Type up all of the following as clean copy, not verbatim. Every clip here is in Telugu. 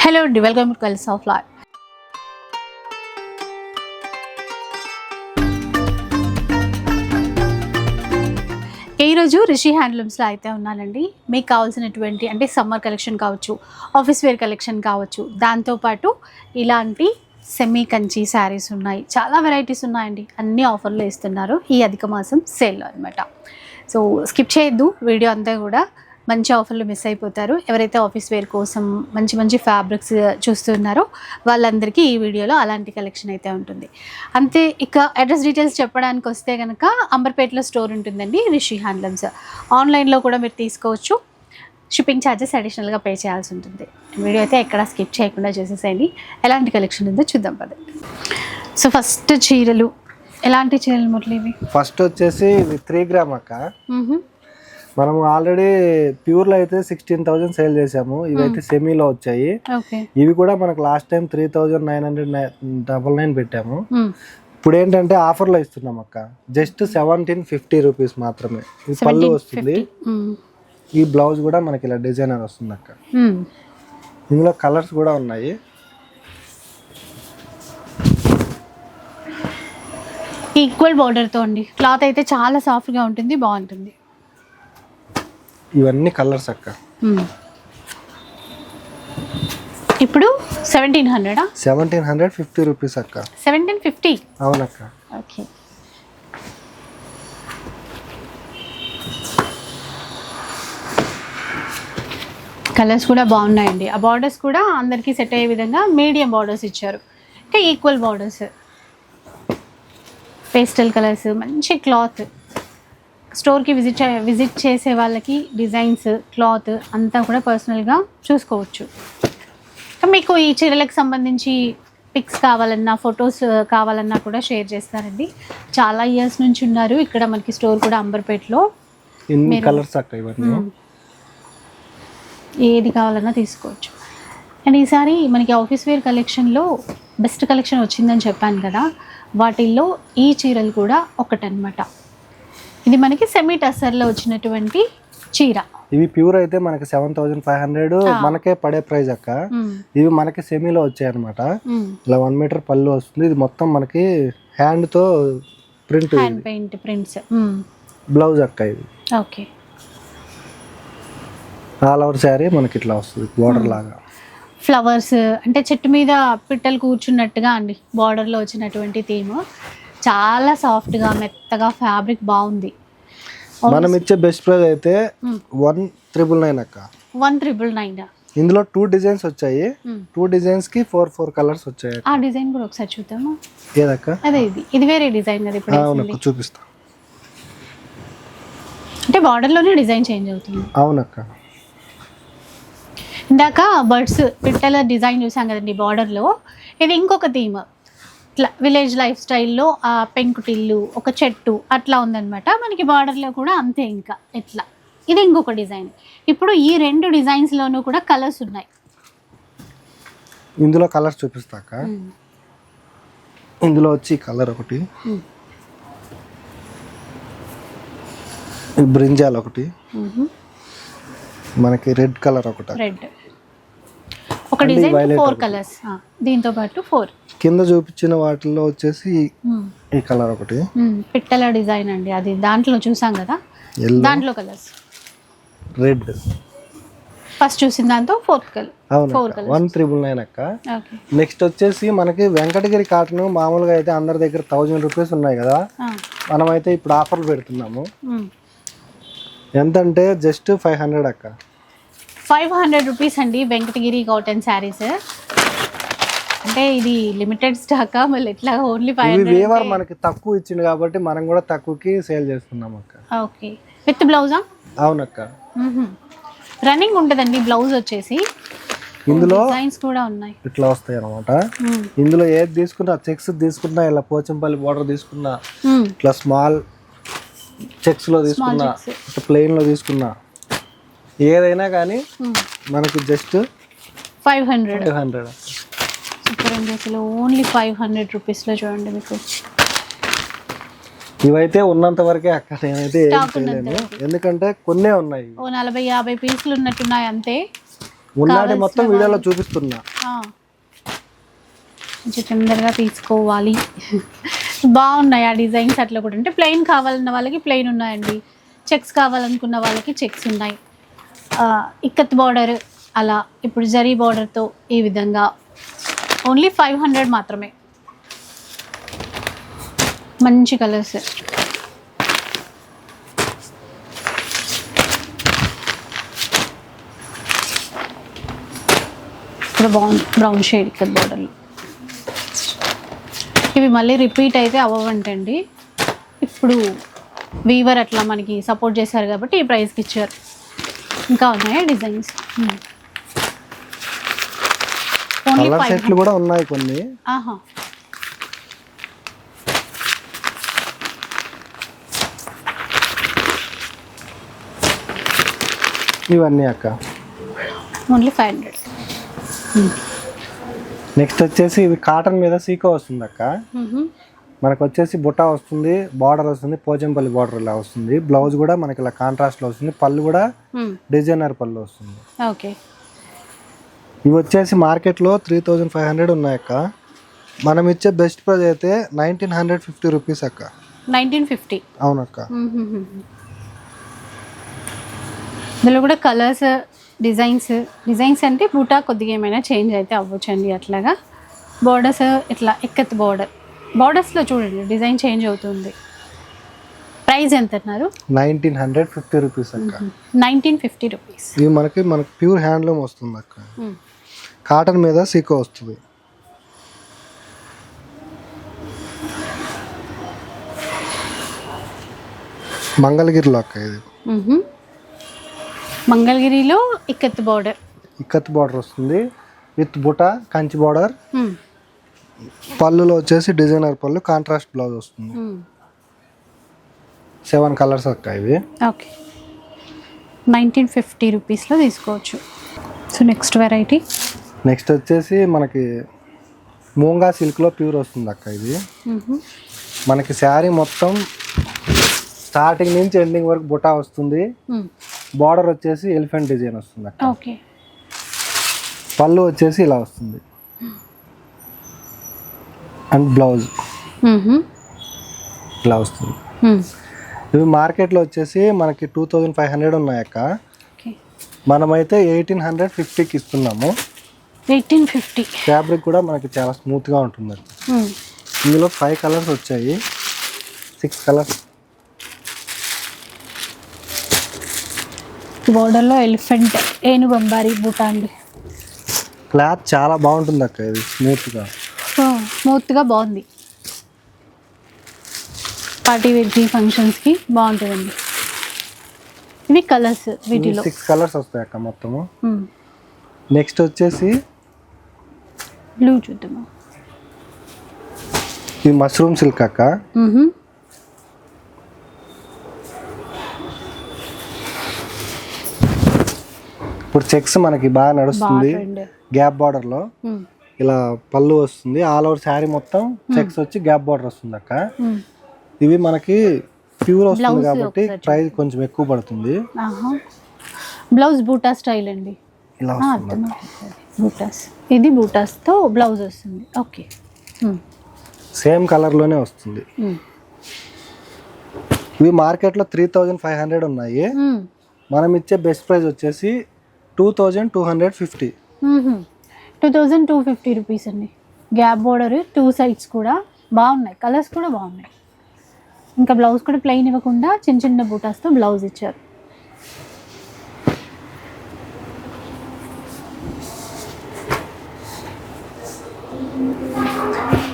హలో అండి, welcome to calls of life. ఈరోజు రిషి హ్యాండ్లూమ్స్లో అయితే ఉన్నానండి. మీకు కావాల్సినటువంటి అంటే సమ్మర్ కలెక్షన్ కావచ్చు, ఆఫీస్ వేర్ కలెక్షన్ కావచ్చు, దాంతోపాటు ఇలాంటి సెమీ కంచి శారీస్ ఉన్నాయి. చాలా వెరైటీస్ ఉన్నాయండి. అన్ని ఆఫర్లు ఇస్తున్నారు ఈ అధిక మాసం సేల్లో అనమాట. సో స్కిప్ చేయొద్దు వీడియో అంతా కూడా. మంచి ఆఫర్లు మిస్ అయిపోతారు. ఎవరైతే ఆఫీస్ వేర్ కోసం మంచి మంచి ఫ్యాబ్రిక్స్ చూస్తున్నారో వాళ్ళందరికీ ఈ వీడియోలో అలాంటి కలెక్షన్ అయితే ఉంటుంది. అంతే. ఇక అడ్రస్ డీటెయిల్స్ చెప్పడానికి వస్తే కనుక అంబర్పేటలో స్టోర్ ఉంటుందండి రిషి హ్యాండ్లూమ్స్. ఆన్లైన్లో కూడా మీరు తీసుకోవచ్చు. షిప్పింగ్ ఛార్జెస్ అడిషనల్గా పే చేయాల్సి ఉంటుంది. వీడియో అయితే ఎక్కడ స్కిప్ చేయకుండా చేసేసేయండి. ఎలాంటి కలెక్షన్ ఉందో చూద్దాం పద. సో ఫస్ట్ చీరలు, ఎలాంటి చీరలు మురళి ఇవి? ఫస్ట్ వచ్చేసి 3 గ్రామ్ అక్క. మనం ఆల్రెడీ ప్యూర్లో అయితే 16,000 సేల్ చేసాము. ఇవైతే సెమీలో వచ్చాయి. ఇవి కూడా మనకు లాస్ట్ టైం 3,999 పెట్టాము. ఇప్పుడు ఏంటంటే ఆఫర్లో ఇస్తున్నాం అక్క. జస్ట్ 1750 రూపీస్ మాత్రమే. ఇది పళ్ళు వస్తుంది. ఈ బ్లౌజ్ కూడా మనకి ఇలా డిజైనర్ వస్తుంది అక్క. ఇందులో కలర్స్ కూడా ఉన్నాయి. ఈక్వల్ బార్డర్తో అండి. క్లాత్ అయితే చాలా సాఫ్ట్గా ఉంటుంది, బాగుంటుంది. ఇవన్నీ కలర్స్ అక్క. ఇప్పుడు 1750 రూపీస్ అక్క. 1750? అవునక్క. ఓకే. కలర్స్ కూడా బాగున్నాయండి. ఆ బార్డర్స్ కూడా అందరికీ సెట్ అయ్యే విధంగా మీడియం బార్డర్స్ ఇచ్చారు. ఇంకా ఈక్వల్ బార్డర్స్, పేస్టల్ కలర్స్, మంచి క్లాత్. స్టోర్కి విజిట్ చేసే వాళ్ళకి డిజైన్స్, క్లాత్ అంతా కూడా పర్సనల్గా చూసుకోవచ్చు. మీకు ఈ చీరలకు సంబంధించి పిక్స్ కావాలన్నా, ఫొటోస్ కావాలన్నా కూడా షేర్ చేస్తారండి. చాలా ఇయర్స్ నుంచి ఉన్నారు ఇక్కడ మనకి స్టోర్ కూడా అంబర్పేటలో. కలర్స్ అక్క ఇవన్నీ. ఏది కావాలన్నా తీసుకోవచ్చు. అండ్ ఈసారి మనకి ఆఫీస్ వేర్ కలెక్షన్లో బెస్ట్ కలెక్షన్ వచ్చిందని చెప్పాను కదా, వాటిల్లో ఈ చీరలు కూడా ఒకటనమాట. ఇది మనకి సెమీ టస్సర్లో వచ్చినటువంటి చీర. ఇవి ప్యూర్ అయితే మనకి 7,500 మనకే పడే ప్రైస్ అక్క. ఇవి మనకి సెమీలో వచ్చాయి అనమాట. ఇలా 1 మీటర్ పళ్ళు వస్తుంది. ఇది మొత్తం మనకి హ్యాండ్ తో print, hand paint prints. Blouse అక్క ఇది. ఓకే. ఆల్ ఓవర్ శారీ మనకి ఇట్లా వస్తుంది బోర్డర్ లాగా. ఫ్లవర్స్ అంటే చెట్టు మీద పిట్టలు కూర్చున్నట్టుగా అండి బార్డర్లో వచ్చినటువంటి థీమ్. చాలా సాఫ్ట్గా మెత్తగా ఫ్యాబ్రిక్ బాగుంది. మనం ఇచ్చే బెస్ట్ ప్రైస్ అయితే 1,999 అక్క. 1,999. ఇందులో 2 డిజైన్స్ వచ్చాయి. 2 డిజైన్స్ కి 4 కలర్స్ వచ్చాయి. ఆ డిజైన్ కూడా ఒకసారి చూద్దాము. ఏదక్క? అదే ఇది వేరే డిజైన్ కదా ఇప్పుడు. అవునక్క, చూపిస్తా. అంటే బార్డర్లోనే డిజైన్ చేంజ్ అవుతుంది. అవునక్క. ఇందాక బర్డ్స్ పిట్టల డిజైన్ చూసాం కదండి బార్డర్లో. ఇది ఇంకొక థీమ్. ఇట్లా విలేజ్ లైఫ్ స్టైల్లో ఆ పెంకుటిల్లు, ఒక చెట్టు అట్లా ఉందన్నమాట. మనకి బార్డర్లో కూడా అంతే. ఇంకా ఇట్లా ఇది ఇంకొక డిజైన్. ఇప్పుడు ఈ 2 డిజైన్స్లోనూ కూడా కలర్స్ ఉన్నాయి. ఇందులో కలర్స్ చూపిస్తాక. ఇందులో వచ్చి కలర్ ఒకటి, బ్రింజాల్ ఒకటి, మనకి రెడ్ కలర్ ఒకటి. రెడ్ ఒక డిజైన్, 4 కలర్స్. దీంతో పాటు 4 కింద చూపించిన వాటిల్లో వచ్చేసి ఈ కలర్ ఒకటి, పిట్టల డిజైన్ అండి. అది దాంట్లో చూసాం కదా, దాంట్లో కలర్స్. రెడ్ ఫస్ట్ చూసిన దాంతో 4 కలర్. అవును, 1,999 అక్క. నెక్స్ట్ వచ్చేసి మనకి వెంకటగిరి కాటన్. మామూలుగా అయితే అందరి దగ్గర 1,000 రూపీస్ ఉన్నాయి కదా, మనమైతే ఇప్పుడు ఆఫర్లు పెడుతున్నాము. ఎంతంటే జస్ట్ 500 అక్క. 500 రూపీస్ అండి వెంకటగిరి కాటన్ శారీస్. అంటే ఇది లిమిటెడ్ స్టాక్ మళ్ళీ ఎట్లా? ఓన్లీ 500. వేవర్ మనకి తక్కువ ఇచ్చింది కాబట్టి మనం కూడా తక్కువకి సేల్ చేస్తున్నాం అక్క. ఓకే. విత్ బ్లౌజా? అవునక్క. రన్నింగ్ ఉంటుందండి బ్లౌజ్ వచ్చేసి. ఇందులో డిజైన్స్ కూడా ఉన్నాయి. ఇట్లా వస్తాయి అనమాట. ఇందులో ఏది తీసుకున్నా, చెక్స్ తీసుకున్నా, ఇలా పోచంపల్లి బోర్డర్ తీసుకున్నా, ఇట్లా స్మాల్ చెక్స్ లో తీసుకున్నా, ఇట్లా ప్లెయిన్ లో తీసుకున్నా, ఏదైనా కానీ మనకి జస్ట్ 500. సూపర్ అండి. అసలు ఓన్లీ 500 రూపీస్లో చూడండి మీకు. ఇవైతే ఉన్నంత వరకే అక్క. నేనైతే ఏం చేయలేను, ఎందుకంటే కొన్నే ఉన్నాయి. 40-50 పీసులు ఉన్నట్టున్నాయి అంతే. ఉన్నాడి మొత్తం వీడియోలో చూపిస్తున్నా. కొంచెం తొందరగా తీసుకోవాలి. బాగున్నాయి ఆ డిజైన్స్. అట్లా కూడా అంటే ప్లెయిన్ కావాలన్న వాళ్ళకి ప్లెయిన్ ఉన్నాయండి, చెక్స్ కావాలనుకున్న వాళ్ళకి చెక్స్ ఉన్నాయి. ఇక్కత్ బార్డర్ అలా, ఇప్పుడు జరీ బార్డర్తో ఈ విధంగా ఓన్లీ 500 మాత్రమే. మంచి కలర్స్. ఇక్కడ బాగుంది బ్రౌన్ షేడ్ ఇక్కత్ బార్డర్లో. ఇవి మళ్ళీ రిపీట్ అయితే అవ్వవంటండి. ఇప్పుడు వీవర్ అట్లా మనకి సపోర్ట్ చేశారు కాబట్టి ఈ ప్రైస్కి ఇచ్చారు. ఇంకా ఉన్నాయా డిజైన్స్? కలర్ సెట్లు కూడా ఉన్నాయి కొన్ని. ఇవన్నీ అక్క ఓన్లీ 500. నెక్స్ట్ వచ్చేసి ఇవి కాటన్ మీద సీకో వస్తుంది అక్క. మనకు వచ్చేసి బుట్ట వస్తుంది, బార్డర్ వస్తుంది, పోచంపల్లి బార్డర్ ఇలా వస్తుంది. బ్లౌజ్ కూడా మనకి ఇలా కాంట్రాస్ట్ లో వస్తుంది, పళ్ళు కూడా డిజైనర్ పళ్ళు వస్తుంది. ఓకే. ఇవి వచ్చేసి మార్కెట్లో 3500 ఉన్నాయక్క. మనం ఇచ్చే బెస్ట్ ప్రైస్ అయితే 1950 రూపీస్ అక్క. 1950. అవునక్క. ఇందులో కూడా కలర్స్, డిజైన్స్ అంటే బూటా కొద్దిగా ఏమైనా చేంజ్ అయితే అవ్వచ్చండి. అట్లాగా బార్డర్స్ ఇట్లా ఎక్కత్ బార్డర్స్లో చూడండి డిజైన్ చేంజ్ అవుతుంది. ప్రైస్ ఎంత అన్నారు? 1950 రూపీస్ అక్క. 1950 రూపీస్. ఇవి మనకి ప్యూర్ హ్యాండ్లూమ్ వస్తుంది అక్క. కాటన్ మీద సీకో వస్తుంది. మంగళగిరిలో అక్క ఇది. మంగళగిరిలో ఇక్కత్ బార్డర్ వస్తుంది విత్ బుటా కంచి బార్డర్. పళ్ళులో వచ్చేసి డిజైనర్ పళ్ళు, కాంట్రాస్ట్ బ్లౌజ్ వస్తుంది. 7 కలర్స్ అక్క ఇవి. ఓకే. 1950 రూపీస్లో తీసుకోవచ్చు. So next variety. నెక్స్ట్ వచ్చేసి మనకి మూంగా సిల్క్లో ప్యూర్ వస్తుంది అక్క ఇది. మనకి శారీ మొత్తం స్టార్టింగ్ నుంచి ఎండింగ్ వరకు బుటా వస్తుంది. బార్డర్ వచ్చేసి ఎలిఫెంట్ డిజైన్ వస్తుంది అక్క. ఓకే. పళ్ళు వచ్చేసి ఇలా వస్తుంది అండ్ బ్లౌజ్ ఇలా వస్తుంది. ఇవి మార్కెట్లో వచ్చేసి మనకి 2500 ఉన్నాయక్క. మనమైతే 1850కి ఇస్తున్నాము. 1850. ఫ్యాబ్రిక్ కూడా మనకి చాలా స్మూత్గా ఉంటుంది. ఇందులో 5 కలర్స్ వచ్చాయి, 6 కలర్స్. బోర్డర్లో ఎలిఫెంట్ ఏనుగు అంబారీ బూటా అండి. క్లాత్ చాలా బాగుంటుంది అక్క. ఇది స్మూత్గా బాగుంది. పార్టీ వేర్కి, ఫంక్షన్స్కి బాగుంటుందండి. ఇవి కలర్స్, వీటిలో 6 కలర్స్ వస్తాయి అక్క మొత్తము. నెక్స్ట్ వచ్చేసి బ్లూ చూద్దాము. ఇది మష్రూమ్ సిల్క్ అక్క. ఇప్పుడు చెక్స్ మనకి బాగా నడుస్తుంది. గ్యాప్ బార్డర్ లో ఇలా పళ్ళు వస్తుంది. ఆల్ ఓవర్ శారీ మొత్తం చెక్స్ వచ్చి గ్యాప్ బార్డర్ వస్తుంది అక్క. ఇవి మనకి ప్యూర్ వస్తుంది కాబట్టి ప్రైస్ కొంచెం ఎక్కువ పడుతుంది. బ్లౌజ్ బూటా స్టైల్ అండి. ఇలా వస్తుంది బూటాస్. ఇది బూటాస్ తో బ్లౌజ్ వస్తుంది. ఓకే. సేమ్ కలర్ లోనే వస్తుంది. ఇవి మార్కెట్ లో 3500 ఉన్నాయి. మనం ఇచ్చే బెస్ట్ ప్రైస్ వచ్చేసి 2250. 2250 రూపీస్ అండి. గ్యాప్ బోర్డర్, 2 సైడ్స్ కూడా బాగున్నాయి, కలర్స్ కూడా బాగున్నాయి. ఇంకా బ్లౌజ్ కూడా ప్లెయిన్ ఇవ్వకుండా చిన్న చిన్న బూటాస్తో బ్లౌజ్ ఇచ్చారు.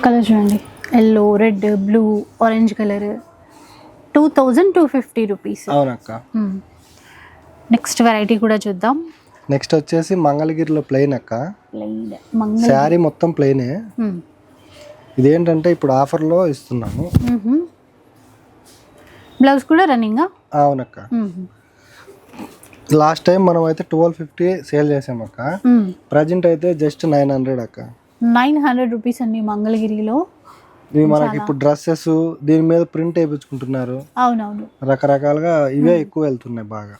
కలర్ చూడండి, yellow, red, blue, orange colour. 2250 rupees. అవునక్క. నెక్స్ట్ వెరైటీ కూడా చూద్దాం. నెక్స్ట్ వచ్చేసి మంగళగిరిలో ప్లెయిన్ అక్క. శారీ మొత్తం ప్లెయినే. ఇదేంటంటే ఇప్పుడు ఆఫర్లో ఇస్తున్నాము. బ్లౌజ్ కూడా రన్నింగ్. అవునక్క. లాస్ట్ టైం మనం అయితే 1250 సేల్ చేసాం అక్క. ప్రజెంట్ అయితే జస్ట్ 900 అక్క. 900 రూపీస్ అండి మంగళగిరిలో. ఇవి మనకి ఇప్పుడు డ్రెస్సెస్ దీని మీద ప్రింట్ వేయించుకుంటున్నారు. అవునవును, రకరకాలుగా ఇవే ఎక్కువ వెళ్తున్నాయి బాగా.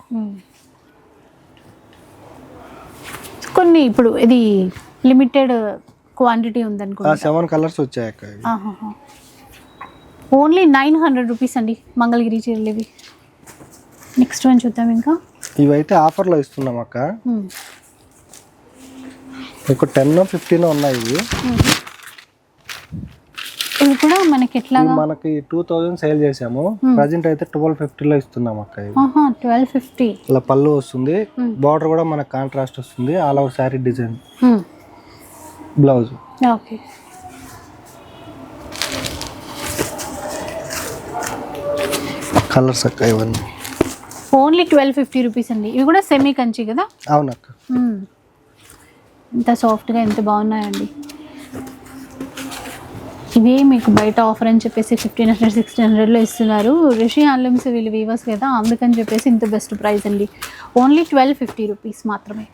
కొన్ని ఇప్పుడు ఇది లిమిటెడ్ క్వాంటిటీ ఉందనుకో 7 కలర్స్ వచ్చాయి అక్క ఇవి. ఓన్లీ 900 రూపీస్ అండి మంగళగిరి చీరలు ఇవి. నెక్స్ట్ వన్ చూద్దాం ఇంకా. ఇవైతే ఆఫర్లో ఇస్తున్నాం అక్క. ఒక 10-15 ఉన్నాయి ఇవి. ఇవి కూడా మనకి ఎట్లా మనకి 2000 సేల్ చేసాము, ప్రజెంట్ అయితే 1250 లో ఇస్తున్నాం అక్క ఇవి. 1250 ఇలా పళ్ళు వస్తుంది, బార్డర్ కూడా మనకు కాంట్రాస్ట్ వస్తుంది, all over sari design, blouse. Okay. Colours అక్క ఇవన్నీ ఓన్లీ 1250 రూపీస్ అండి. ఇవి కూడా సెమీ కంచి కదా? అవునక్క. ఎంత సాఫ్ట్గా ఎంత బాగున్నాయండి. ఇవి మీకు బయట ఆఫర్ అని చెప్పేసి 1500-1600లో ఇస్తున్నారు. రిషి హ్యాండ్లూమ్స్ వీళ్ళు వీవర్స్ కదా, అందుకని చెప్పేసి ఇంత బెస్ట్ ప్రైస్ అండి. ఓన్లీ 1250 రూపీస్ మాత్రమే.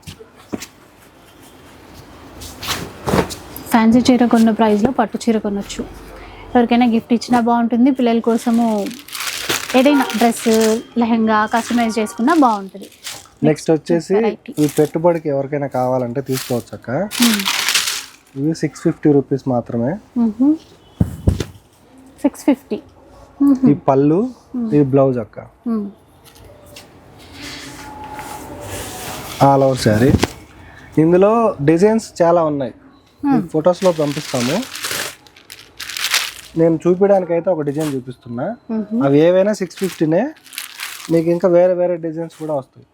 ఫ్యాన్సీ చీర కొన్న ప్రైస్లో పట్టు చీర కొనొచ్చు. ఎవరికైనా గిఫ్ట్ ఇచ్చినా బాగుంటుంది, పిల్లల కోసము ఏదైనా డ్రెస్ లెహంగా కస్టమైజ్ చేసుకున్నా బాగుంటుంది. నెక్స్ట్ వచ్చేసి ఈ పెట్టుబడికి ఎవరికైనా కావాలంటే తీసుకోవచ్చు అక్క. ఇవి 650 రూపీస్ మాత్రమే. 650. ఈ పళ్ళు, ఈ బ్లౌజ్ అక్క, ఆల్ ఓవర్ శారీ. ఇందులో డిజైన్స్ చాలా ఉన్నాయి, ఫొటోస్లో పంపిస్తాము. నేను చూపించడానికి అయితే ఒక డిజైన్ చూపిస్తున్నా. అవి ఏవైనా 650నే, మీకు ఇంకా వేరే వేరే డిజైన్స్ కూడా వస్తాయి.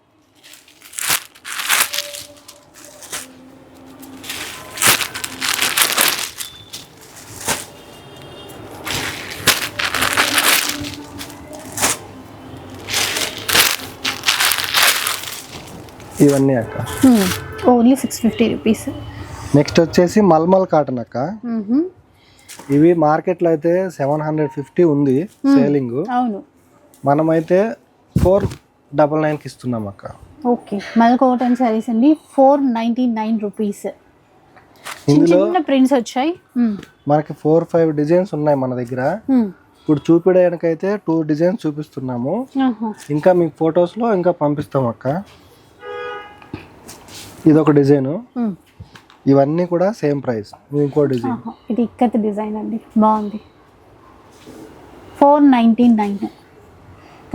ఇవన్నీ అక్క ఓన్లీ 650 రూపీస్. నెక్స్ట్ వచ్చేసి మల్మల్ కాటన్ అక్క. ఇవి మార్కెట్లో అయితే 750 ఉంది సేలింగ్, అవును. మనమైతే 499కి ఇస్తున్నాం అక్క. ఓకే. మల్ కాటన్ సారీస్ అండి, 499 రూపీస్. ఇందులో ప్రింట్స్ వచ్చాయి. మనకి 4-5 డిజైన్స్ ఉన్నాయి మన దగ్గర. ఇప్పుడు చూపించడానికైతే 2 డిజైన్స్ చూపిస్తున్నాము, ఇంకా మీకు ఫొటోస్లో ఇంకా పంపిస్తాం అక్క. ఇదొక డిజైన్, ఇవన్నీ కూడా సేమ్ ప్రైస్. ఇంకో డిజైన్, ఇది ఇక్కత్ డిజైన్ అండి, బాగుంది. 499.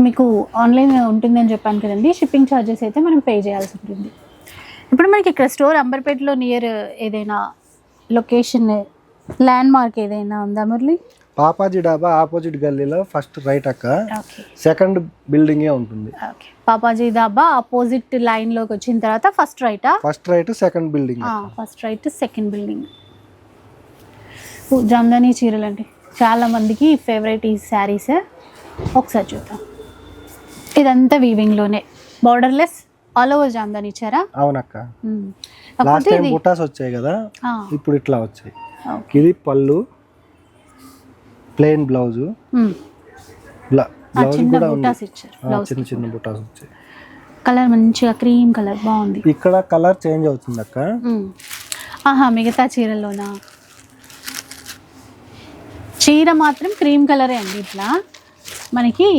మీకు ఆన్లైన్ ఉంటుందని చెప్పాను కదండి, షిప్పింగ్ ఛార్జెస్ అయితే మనం పే చేయాల్సి ఉంటుంది. ఇప్పుడు మనకి ఇక్కడ స్టోర్ అంబర్పేటలో నియర్ ఏదైనా లొకేషన్ ల్యాండ్ మార్క్ ఏదైనా ఉందా మురళి? పాపాజీ డాబా ఆపోజిట్ గల్లీలో ఫస్ట్ రైట్ అక్క, సెకండ్ బిల్డింగే ఉంటుంది. పాపాజీ డాబా ఆపోజిట్ లైన్ లోకి వచ్చిన తర్వాత first right, second building. First right second building. Jamdani చీరలు అండి చాలా మందికి ఫేవరెట్ ఈ శారీస్. ఒకసారి చూద్దాం. ఇదంతా వీవింగ్ లోనే, బార్డర్లెస్ ఆల్ ఓవర్ జామ్దాని ఇచ్చారా? అవునక్క. లాస్ట్ టైం బుటాస్ వచ్చాయి కదా, ఇప్పుడు ఇట్లా వచ్చాయి. ఇది పళ్ళు, ప్లెయిన్ బ్లౌజ్, బ్లౌజ్ కూడా చిన్న చిన్న బుటాస్ వచ్చాయి. కలర్ మంచిగా క్రీమ్ కలర్ బాగుంది. ఇక్కడ కలర్ చేంజ్ అవుతుంది అక్క. మిగతా చీరల్లోనా? చీర మాత్రం క్రీమ్ కలరే అండి. ఇట్లా మనకి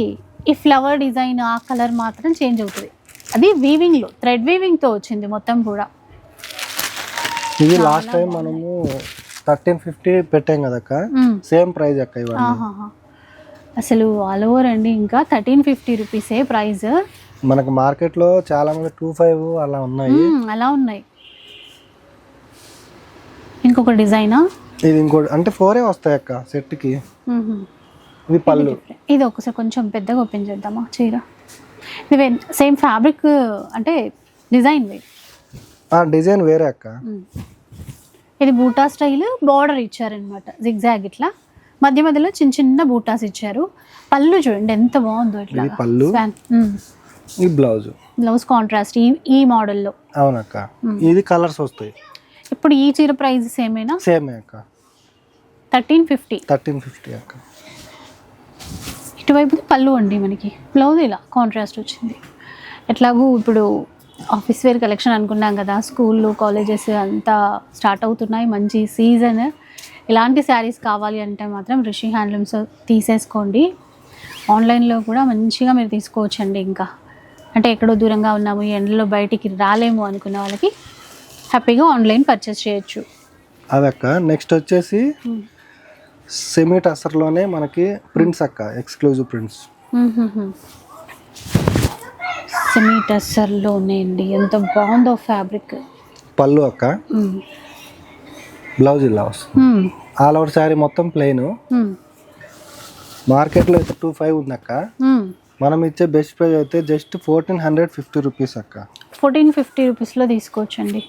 ఈ ఫ్లవర్ డిజైన్ ఆ కలర్ మాత్రం చేంజ్ అవుతుంది. అది వీవింగ్ లో, థ్రెడ్ వీవింగ్ తో వచ్చింది మొత్తం కూడా. ఇది లాస్ట్ టైం మనము 1350 పెట్టాం కదక్క, సేమ్ ప్రైస్ అక్క ఇవన్నీ. అసలు ఆల్ ఓవర్ అండి, ఇంకా 1350 రూపీసే ప్రైస్. మనకు మార్కెట్ లో చాలా మంది 25 అలా ఉన్నాయి. ఇంకొక డిజైనా? ఇది ఇంకోటి అంటే 4 వస్తాయి అక్క సెట్ కి. ఇది పళ్ళు. ఇది ఒకసారి కొంచెం పెద్దగా ఓపెన్ చేద్దామా చీర? ఇది సేమ్ ఫ్యాబ్రిక్ అంటే డిజైన్ వేరు. డిజైన్ వేరే అక్క. ఇది బూటా స్టైల్, బార్డర్ ఇచ్చారనమాట జిగ్జాగ్, ఇట్లా మధ్య మధ్యలో చిన్న చిన్న బూటాస్ ఇచ్చారు. పళ్ళు చూడండి ఎంత బాగుందో, ఇట్లా పళ్ళు. ఈ బ్లౌజ్ కాంట్రాస్ట్ ఈ మోడల్లో. అవునక్క. ఇది కలర్స్ వస్తాయి. ఇప్పుడు ఈ చీర ప్రైస్ సేమేనా? సేమే అక్క, 1350 అక్క. ఇటువైపు పళ్ళు అండి, మనకి బ్లౌజ్ ఇలా కాంట్రాస్ట్ వచ్చింది. ఎట్లాగూ ఇప్పుడు ఆఫీస్ వేర్ కలెక్షన్ అనుకున్నాం కదా, స్కూళ్ళు కాలేజెస్ అంతా స్టార్ట్ అవుతున్నాయి, మంచి సీజన్. ఇలాంటి శారీస్ కావాలి అంటే మాత్రం రిషి హ్యాండ్లూమ్స్ తీసేసుకోండి. ఆన్లైన్లో కూడా మంచిగా మీరు తీసుకోవచ్చండి. ఇంకా అంటే ఎక్కడో దూరంగా ఉన్నాము, ఈ ఎండలో బయటికి రాలేము అనుకున్న వాళ్ళకి హ్యాపీగా ఆన్లైన్ పర్చేస్ చేయొచ్చు. అవి అక్క. నెక్స్ట్ వచ్చేసి సెమీ టసర్లోనే మనకి ప్రింట్స్ అక్క, ఎక్స్క్లూజివ్ ప్రింట్స్. సెమీ టస్సర్లోనే అండి, ఎంత బాగుందో ఫ్యాబ్రిక్. పళ్ళు అక్క, బ్లౌజ్ ఇలా వస్తుంది. ఆల్ ఓవర్ శారీ మొత్తం ప్లెయిన్. మార్కెట్లో అయితే 2500 ఉంది అక్క. మనం ఇచ్చే బెస్ట్ ప్రైస్ అయితే జస్ట్ 1450 రూపీస్ అక్క. 1450 రూపీస్లో తీసుకోవచ్చండి.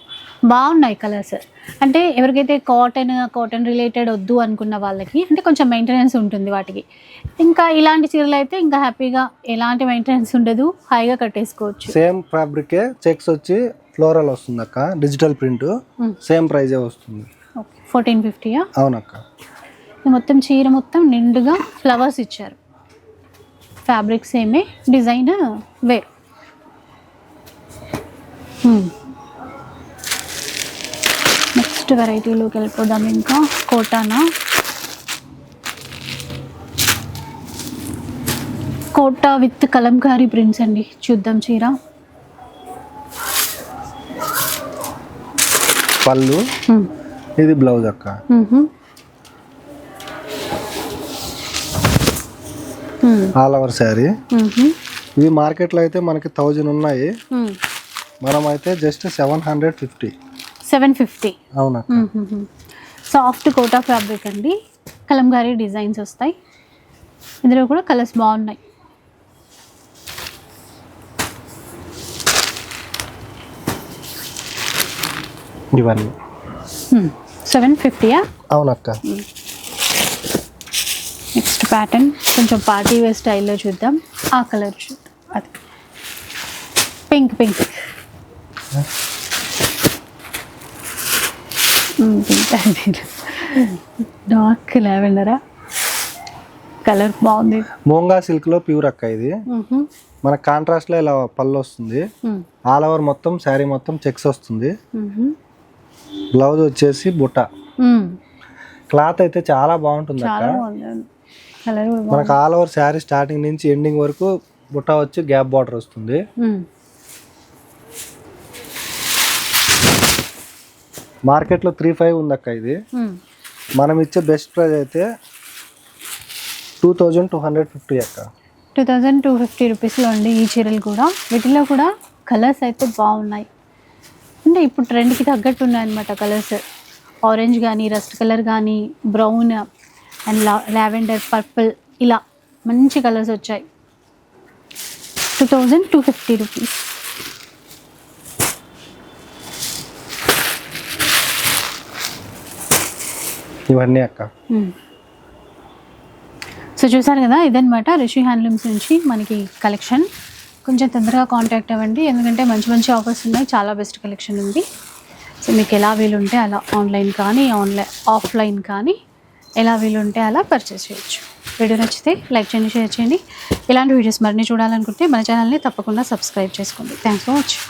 బాగున్నాయి కలర్స్. అంటే ఎవరికైతే కాటన్ రిలేటెడ్ వద్దు అనుకున్న వాళ్ళకి, అంటే కొంచెం మెయింటెనెన్స్ ఉంటుంది వాటికి. ఇంకా ఇలాంటి చీరలు అయితే ఇంకా హ్యాపీగా ఎలాంటి మెయింటెనెన్స్ ఉండదు, హాయిగా కట్టేసుకోవచ్చు. సేమ్ ఫ్యాబ్రికే, చెక్స్ వచ్చి ఫ్లోరల్ వస్తుంది అక్క, డిజిటల్ ప్రింట్. సేమ్ ప్రైజే వస్తుంది. 1450. అవునక్క. మొత్తం చీర మొత్తం నిండుగా ఫ్లవర్స్ ఇచ్చారు. ఫ్యాబ్రిక్ సేమే, డిజైన్ వేరు. నెక్స్ట్ వెరైటీలోకి వెళ్ళిపోదాం. ఇంకా కోటా విత్ కలంకారీ ప్రింట్స్ అండి. చూద్దాం చీర. పళ్ళు, ఇది బ్లౌజ్ అక్క. All over sari. ఇవి మార్కెట్లో అయితే మనకి 1000 ఉన్నాయి, మనం అయితే జస్ట్ 750. అవునా. సాఫ్ట్ కోటా ఫ్యాబ్రిక్ అండి, కలంకారీ డిజైన్స్ వస్తాయి. ఇందులో కూడా కలర్స్ బాగున్నాయి. ఇవన్నీ 750. అవునక్క. నెక్స్ట్ ప్యాటర్న్ కొంచెం పార్టీ వేర్ స్టైల్లో చూద్దాం. ఆ కలర్ చూద్దాం, అది పింక్. డార్క్ లావెండరా, కలర్ బాగుంది. మోంగా సిల్క్లో ప్యూర్ అక్క ఇది. మన కాంట్రాస్ట్లో ఇలా పళ్ళు వస్తుంది. ఆల్ ఓవర్ మొత్తం శారీ మొత్తం చెక్స్ వస్తుంది. బ్లౌజ్ వచ్చేసి బుట్ట. క్లాత్ అయితే చాలా బాగుంటుంది అక్క. మనకు ఆల్ ఓవర్ శారీ స్టార్టింగ్ నుంచి ఎండింగ్ వరకు బుట్ట వచ్చి గ్యాప్ బార్డర్ వస్తుంది. మార్కెట్లో 3500 ఉంది అక్క. ఇది మనం ఇచ్చే బెస్ట్ ప్రైస్ అయితే 2250 అక్క. 2250 రూపీస్లో అండి ఈ చీరలు కూడా. వీటిలో కూడా కలర్స్ అయితే బాగున్నాయి, అంటే ఇప్పుడు ట్రెండ్కి తగ్గట్టు ఉన్నాయన్నమాట కలర్స్. ఆరెంజ్ కానీ, రస్ట్ కలర్ కానీ, బ్రౌన్ అండ్ లావెండర్, పర్పుల్, ఇలా మంచి కలర్స్ వచ్చాయి. 2250 రూపీస్. ఇవన్నీ అక్క. సో చూసారు కదా, ఇదనమాట రిషి హ్యాండ్లూమ్స్ నుంచి మనకి కలెక్షన్. కొంచెం తొందరగా కాంటాక్ట్ అవ్వండి, ఎందుకంటే మంచి మంచి ఆఫర్స్ ఉన్నాయి, చాలా బెస్ట్ కలెక్షన్ ఉంది. సో మీకు ఎలా వీలుంటే అలా ఆన్లైన్ కానీ ఆఫ్లైన్ కానీ ఎలా వీలుంటే అలా పర్చేస్ చేయొచ్చు. వీడియో నచ్చితే లైక్ చేయండి, షేర్ చేయండి. ఇలాంటి వీడియోస్ మరిన్ని చూడాలనుకుంటే మన ఛానల్ని తప్పకుండా సబ్స్క్రైబ్ చేసుకోండి. Thanks for watching.